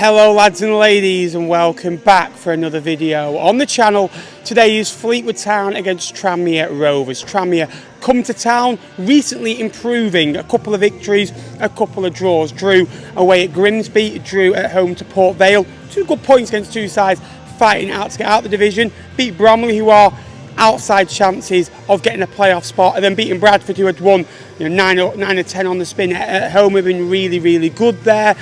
Hello lads and ladies, and welcome back for another video on the channel. Today is Fleetwood Town against Tranmere Rovers. Tranmere come to town, recently improving, a couple of victories, a couple of draws. Drew away at Grimsby, drew at home to Port Vale. Two good points against two sides fighting out to get out the division. Beat Bromley, who are outside chances of getting a playoff spot, and then beating Bradford, who had won 9 or 10 on the spin at home. Have been really good there.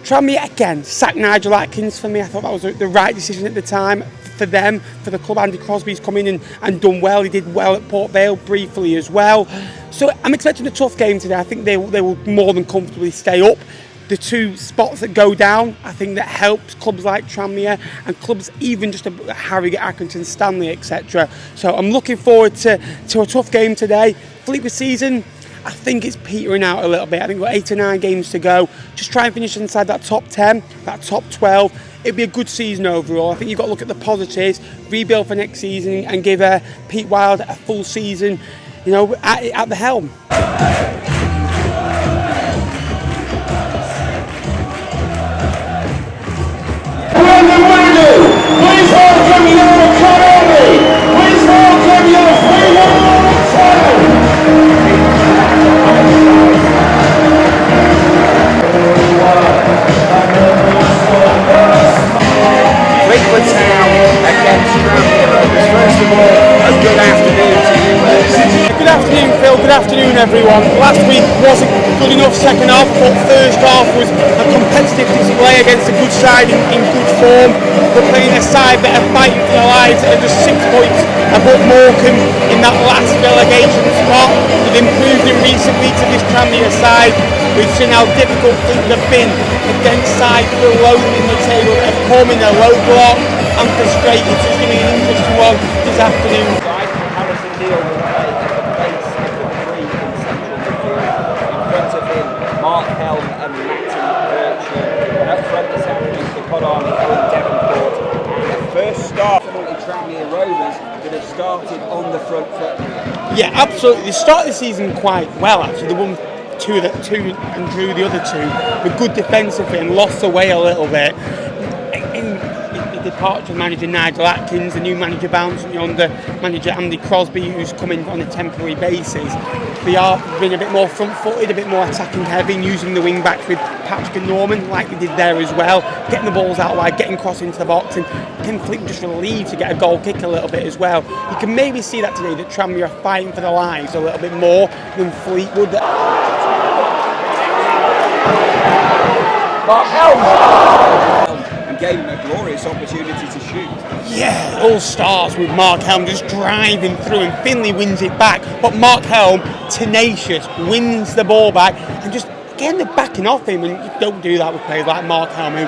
Tranmere again sacked Nigel Atkins for me. I thought that was the right decision at the time for them, for the club. Andy Crosby's come in and done well. He did well at Port Vale briefly as well. So I'm expecting a tough game today. I think they will more than comfortably stay up. The two spots that go down, I think that helps clubs like Tranmere and clubs even just Harrogate, Accrington, Stanley, etc. So I'm looking forward to a tough game today. Fleetwood season, I think it's petering out a little bit. I think we've got 8 or 9 games to go. Just try and finish inside that top 10, that top 12. It'd be a good season overall. I think you've got to look at the positives, rebuild for next season, and give Pete Wild a full season, at the helm. Fleetwood Town against Tranmere Rovers. First of all, a good afternoon to you. Good afternoon, Phil. Good afternoon, everyone. Last week wasn't good enough second half, but first half was a competitive display against a good side in good form. We're playing a side that are fighting for their lives and just 6 points above Morecambe in that last relegation spot. They've improved in recent weeks of this Tranmere side. We've seen how difficult things have been against sides below in the table that have come in a low block and frustrated. So it's going to be an interesting one this afternoon. Harrison Neal will play at the base of the 3 in central midfield. In front of him, Mark Helm and Matty Birchall. And up front this afternoon, the Podon in Devonport. And the first start for the Tranmere Rovers that have started on the front foot. Yeah, absolutely. They started the season quite well, actually. They won two and drew the other 2. Were good defensively and lost away a little bit. In the departure of manager Nigel Atkins, the new manager bouncing under manager Andy Crosby, who's coming on a temporary basis. They are being a bit more front-footed, a bit more attacking heavy, and using the wing backs with Patrick and Norman, like they did there as well, getting the balls out wide, getting cross into the box, and Ken Fleetwood just relieved to get a goal kick a little bit as well. You can maybe see that today, that Tranmere are fighting for their lives a little bit more than Fleetwood. Mark Helm and gave him a glorious opportunity to shoot. Yeah, it all starts with Mark Helm just driving through, and Finley wins it back. But Mark Helm, tenacious, wins the ball back, and just again they're backing off him. And you don't do that with players like Mark Helm, who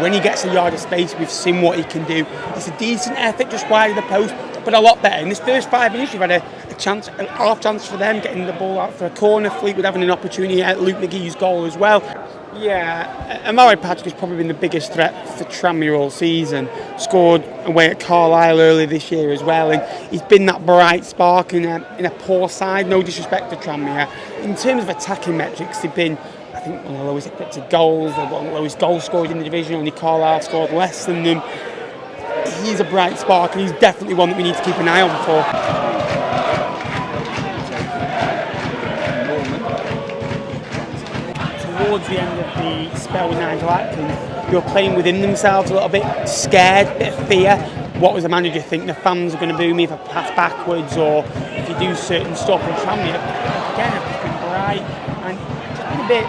when he gets a yard of space, we've seen what he can do. It's a decent effort just wide of the post, but a lot better. In this first 5 minutes, you've had a half chance for them, getting the ball out for a corner. Fleetwood having an opportunity at Luke McGee's goal as well. Yeah, Amari Patrick has probably been the biggest threat for Tranmere all season. Scored away at Carlisle earlier this year as well, and he's been that bright spark in a poor side. No disrespect to Tranmere. In terms of attacking metrics, they've been, I think, one of the lowest expected goals, they're one of the lowest goals scored in the division. Only Carlisle scored less than them. He's a bright spark, and he's definitely one that we need to keep an eye on for. Towards the end of the spell with Nigel Atkins, you're playing within themselves a little bit, scared, a bit of fear. What was the manager think? The fans are going to boo me if I pass backwards or if you do certain stuff. And Tranmere, again, have just been bright and just been a bit,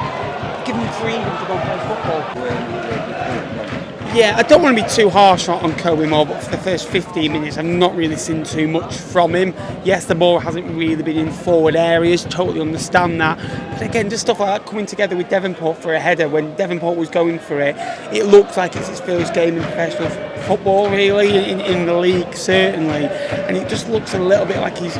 given freedom to go and play football. Yeah, I don't want to be too harsh on Kobe Moore, but for the first 15 minutes, I've not really seen too much from him. Yes, the ball hasn't really been in forward areas, totally understand that. But again, just stuff like that coming together with Devonport for a header, when Devonport was going for it, it looks like it's his first game in professional football, really, in the league, certainly. And it just looks a little bit like he's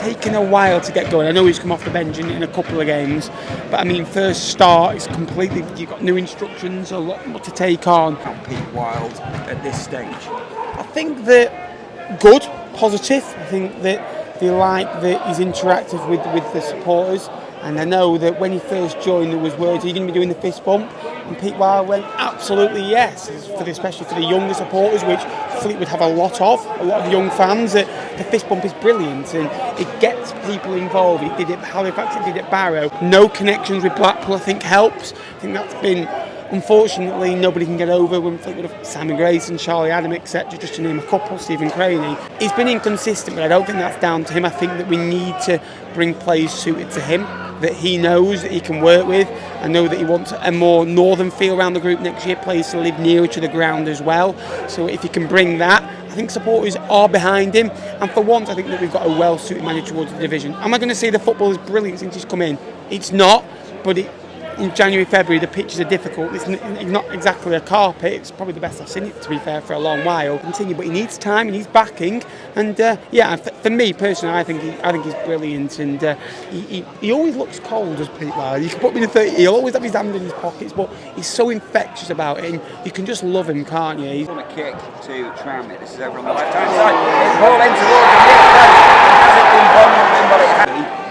taken a while to get going. I know he's come off the bench in a couple of games, but I mean, first start, it's completely, you've got new instructions, a lot more to take on. Pete Wild at this stage? I think that good, positive. I think that they like that he's interactive with the supporters. And I know that when he first joined, there was words, are you going to be doing the fist bump? And Pete Wild went, absolutely yes, especially for the younger supporters, which Fleetwood have a lot of young fans. The fist bump is brilliant and it gets people involved. It did it at Halifax, it did it at Barrow. No connections with Blackpool, I think, helps. I think that's been, unfortunately, nobody can get over when Fleetwood have Simon Grayson, Charlie Adam, etc., just to name a couple, Stephen Craney. He's been inconsistent, but I don't think that's down to him. I think that we need to bring players suited to him, that he knows that he can work with. I know that he wants a more northern feel around the group next year, players to live nearer to the ground as well. So if he can bring that, I think supporters are behind him. And for once, I think that we've got a well-suited manager towards the division. Am I going to say the football is brilliant since he's come in? It's not, but in January, February, the pitches are difficult. It's not exactly a carpet. It's probably the best I've seen it, to be fair, for a long while. Continue, but he needs time, he needs backing, and for me personally, I think he's brilliant, and he always looks cold as Pete Wild. You can put him in the 30, he'll always have his hand in his pockets, but he's so infectious about it, and you can just love him, can't you? He's on a kick to Tranmere. This is over on the left-hand side. It's ball in towards the near post. It hasn't been bombed in, but it has.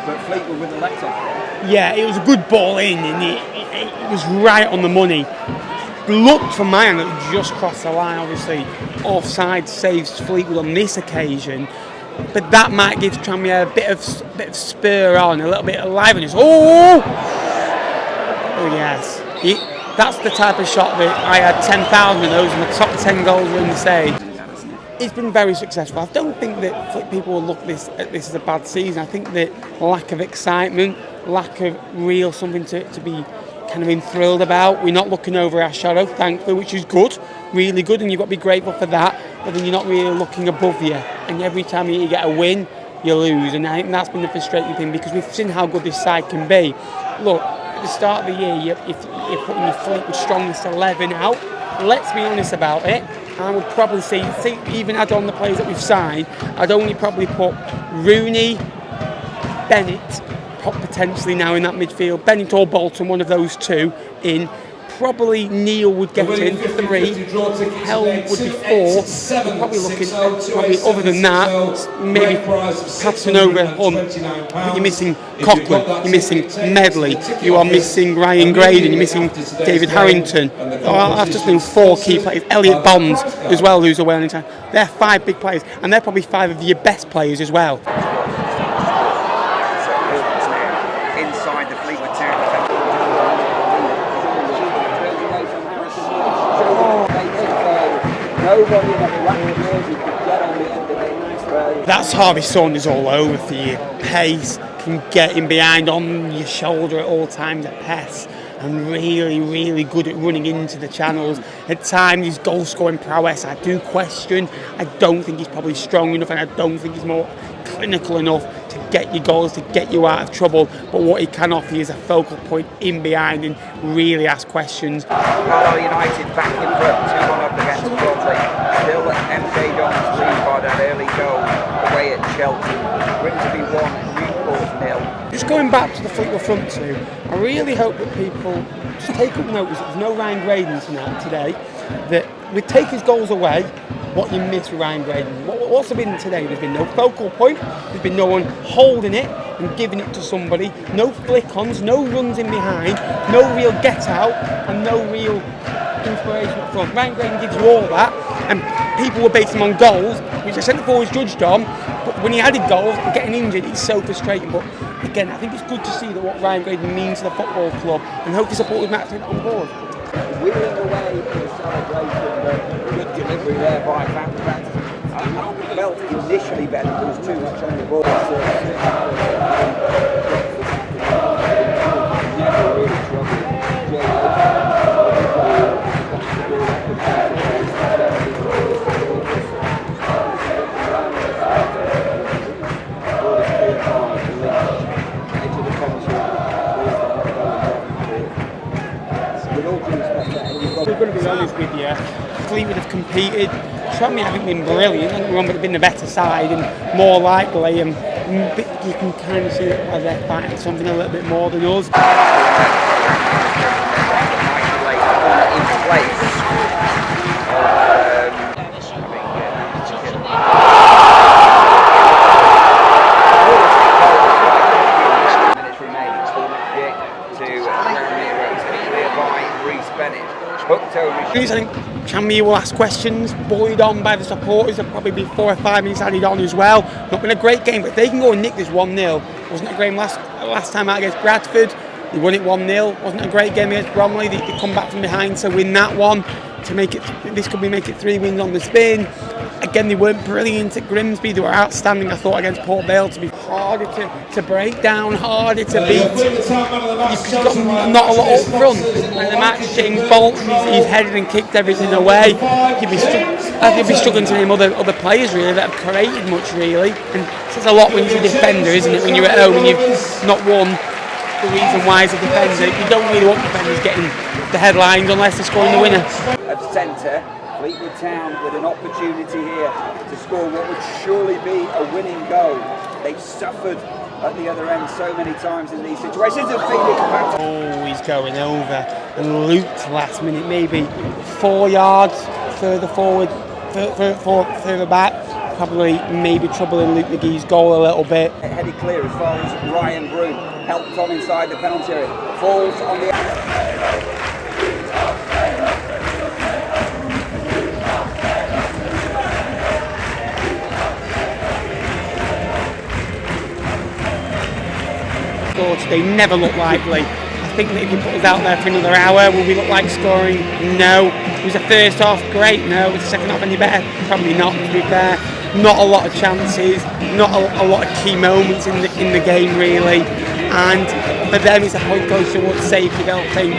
But Fleetwood with the letter. Yeah, it was a good ball in, and it was right on the money. Looked from my angle, it just crossed the line. Obviously, offside saves Fleetwood on this occasion, but that might give Tranmere a bit of spur on, a little bit of liveliness. Oh yes, that's the type of shot that I had 10,000 of those, and the top 10 goals were in the save. It's been very successful. I don't think that people will look at this as a bad season. I think that lack of excitement, lack of real something to be kind of enthralled about. We're not looking over our shadow, thankfully, which is good, really good, and you've got to be grateful for that. But then you're not really looking above you, and every time you get a win, you lose. And I think that's been the frustrating thing, because we've seen how good this side can be. Look, at the start of the year, if you're putting your Fleetwood strongest 11 out, let's be honest about it. I would probably say, even add on the players that we've signed, I'd only probably put Rooney, Bennett, potentially now in that midfield, Bennett or Bolton, one of those two in. Probably Neil would get in 3, Helm would be 4. We're probably looking at, other than that, maybe Patson over Hunt. But you're missing Cochran, you're missing Medley, you are missing Ryan Graydon, you're missing David Harrington. I've just named 4 key players. Elliot Bonds as well, who's away on time. They're 5 big players, and they're probably 5 of your best players as well. Inside the Fleetwood Town. That's Harvey Saunders all over for you. Pace, can get in behind on your shoulder at all times at pass, and really, really good at running into the channels. At times, his goal-scoring prowess, I do question. I don't think he's probably strong enough, and I don't think he's more clinical enough to get you goals, to get you out of trouble. But what he can offer you is a focal point in behind and really ask questions. Carlisle United back in front, 2-1 up against Bromley. Still MJ Dons lead by that early goal away at Cheltenham. Grimsby 1, Newport 0. Just going back to the Fleetwood front two, I really hope that people just take up notice that there's no Ryan Graydon tonight today, that we take his goals away. What you miss with Ryan Graydon. What's there been today? There's been no focal point, there's been no one holding it and giving it to somebody, no flick-ons, no runs in behind, no real get-out, and no real inspiration up front. Ryan Graydon gives you all that, and people were basing him on goals, which the centre forward judged on, but when he added goals and getting injured, it's so frustrating. But again, I think it's good to see that what Ryan Graydon means to the football club, and hopefully supporters might take it on board. Wheeling away for the celebration, but good delivery there by Van Pratt. I felt initially better, there was too much on the ball. Never really troubled. We're going to be honest with you, Fleetwood have competed. Tranmere haven't been brilliant, but they've been the better side and more likely, and you can kind of see that they're fighting something a little bit more than us. I think Tranmere will ask questions, buoyed on by the supporters. There'll probably be 4 or 5 minutes added on as well. Not been a great game, but if they can go and nick this 1-0. Wasn't a great game last time out against Bradford. They won it 1-0. Wasn't a great game against Bromley. They come back from behind to win that one. To make it, this could be make it 3 wins on the spin. Again, they weren't brilliant at Grimsby. They were outstanding, I thought, against Port Vale to be harder to break down, harder to beat. You've got not a lot up front. And the match, James Bolt, he's headed and kicked everything away. You'd be struggling to name other players really that have created much really. And it's a lot when you're a defender, isn't it? When you're at home and you've not won. The reason why is a defender. You don't really want defenders getting the headlines unless they're scoring the winner. At centre, Fleetwood Town with an opportunity here to score what would surely be a winning goal. They've suffered at the other end so many times in these situations. And Phoenix back. Oh, he's going over and looped last minute, maybe 4 yards further forward, further back. Probably maybe troubling Luke McGee's goal a little bit. Headed clear as far as Ryan Broom. Helped on inside the penalty area. Falls on the... They never look likely. I think that if you put us out there for another hour, will we look like scoring? No. Was the first half great? No. Was the second half any better? Probably not, to be fair. Not a lot of chances, not a lot of key moments in the game really, and for them it's a point close towards safety. They'll take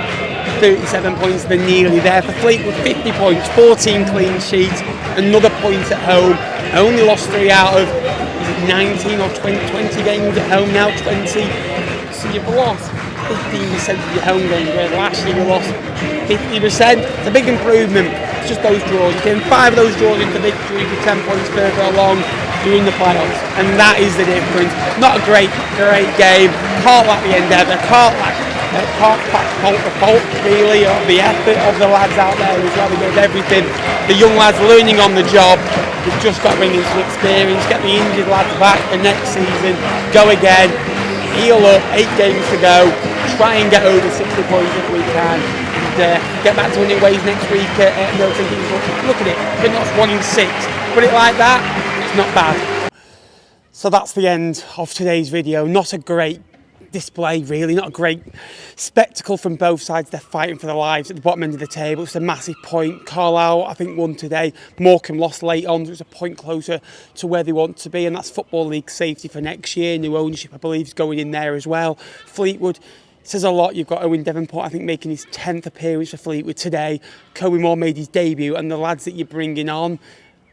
37 points, they're nearly there. For Fleetwood, 50 points, 14 clean sheets, another point at home. Only lost 3 out of 19 or 20 games at home now, 20. So you've lost 15% of your home games, where last year you lost 50%. It's a big improvement. It's just those draws. You can 5 of those draws into victory, you're 10 points further along, you're in the playoffs, and that is the difference. Not a great game. Can't lack the endeavour. Can't fault the fault really of the effort of the lads out there as well. They gave everything. The young lads learning on the job. They've just got to bring in some experience, get the injured lads back for next season, go again, heal up, 8 games to go, try and get over 60 points if we can, and get back to winning ways next week at Milton Keynes. Look at it, we're not 1 in 6. Put it like that, it's not bad. So that's the end of today's video. Not a great display really, not a great spectacle from both sides. They're fighting for their lives at the bottom end of the table. It's a massive point. Carlisle I think won today. Morecambe lost late on, so it's a point closer to where they want to be, and that's Football League safety for next year. New ownership I believe is going in there as well. Fleetwood says a lot. You've got Owen Devonport I think making his 10th appearance for Fleetwood today. Coby Moore made his debut, and the lads that you're bringing on,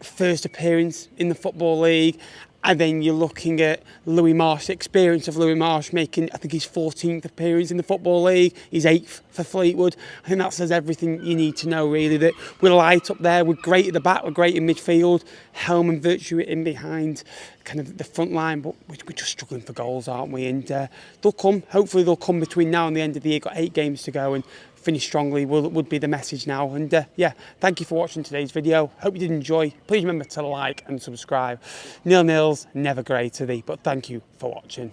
first appearance in the Football League. And then you're looking at Louis Marsh, the experience of Louis Marsh making, I think, his 14th appearance in the Football League, his 8th for Fleetwood. I think that says everything you need to know, really, that we're light up there, we're great at the back, we're great in midfield, Helm and Virtue in behind kind of the front line, but we're just struggling for goals, aren't we? And they'll come, hopefully they'll come between now and the end of the year. Got 8 games to go, and finish strongly would be the message now. And yeah, thank you for watching today's video. Hope you did enjoy. Please remember to like and subscribe. 0-0's never great, are they? But thank you for watching.